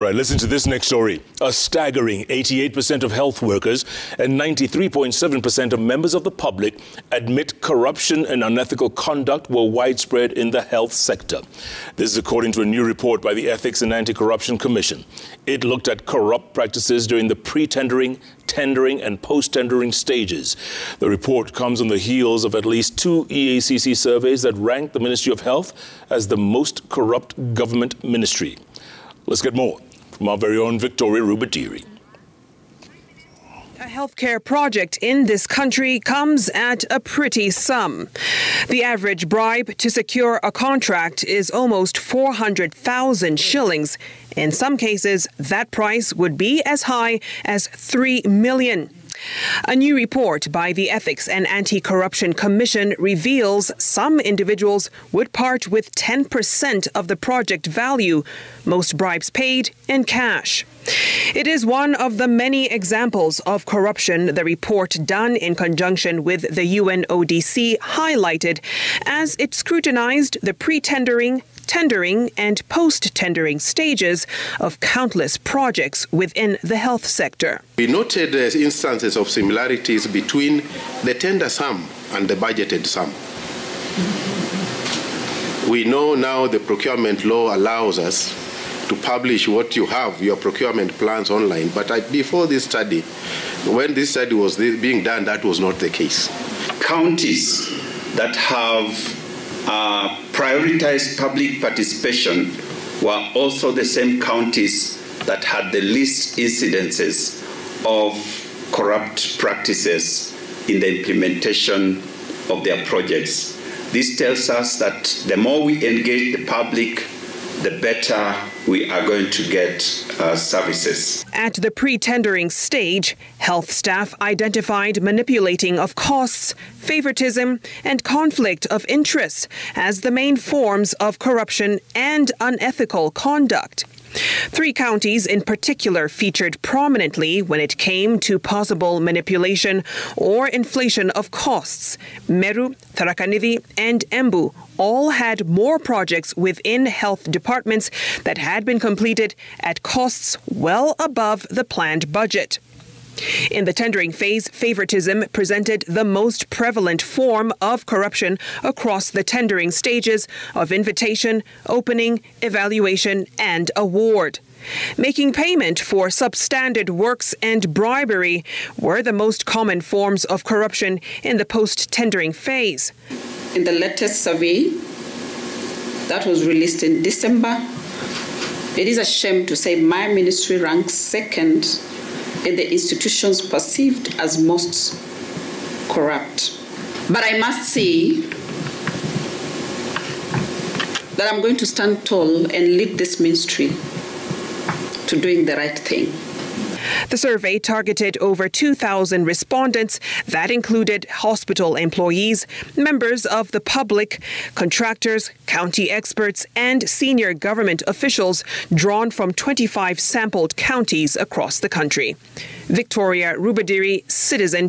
Right, listen to this next story. A staggering 88% of health workers and 93.7% of members of the public admit corruption and unethical conduct were widespread in the health sector. This is according to a new report by the Ethics and Anti-Corruption Commission. It looked at corrupt practices during the pre-tendering, tendering and post-tendering stages. The report comes on the heels of at least 2 EACC surveys that ranked the Ministry of Health as the most corrupt government ministry. Let's get more from our very own Victoria Rubadiri. A healthcare project in this country comes at a pretty sum. The average bribe to secure a contract is almost 400,000 shillings. In some cases, that price would be as high as 3 million. A new report by the Ethics and Anti-Corruption Commission reveals some individuals would part with 10% of the project value, most bribes paid in cash. It is one of the many examples of corruption the report done in conjunction with the UNODC highlighted as it scrutinized the pre-tendering, tendering and post-tendering stages of countless projects within the health sector. We noted instances of similarities between the tender sum and the budgeted sum. We know now the procurement law allows us to publish what you have, your procurement plans online. But before this study, when this study was being done, that was not the case. Counties that have prioritized public participation were also the same counties that had the least incidences of corrupt practices in the implementation of their projects. This tells us that the more we engage the public, the better we are going to get services. At the pre-tendering stage, health staff identified manipulating of costs, favoritism, and conflict of interest as the main forms of corruption and unethical conduct. 3 counties in particular featured prominently when it came to possible manipulation or inflation of costs. Meru, Tharaka-Nithi, and Embu all had more projects within health departments that had been completed at costs well above the planned budget. In the tendering phase, favoritism presented the most prevalent form of corruption across the tendering stages of invitation, opening, evaluation, and award. Making payment for substandard works and bribery were the most common forms of corruption in the post-tendering phase. In the latest survey that was released in December, it is a shame to say my ministry ranks second in the institutions perceived as most corrupt. But I must say that I'm going to stand tall and lead this ministry to doing the right thing. The survey targeted over 2,000 respondents that included hospital employees, members of the public, contractors, county experts, and senior government officials drawn from 25 sampled counties across the country. Victoria Rubadiri, Citizen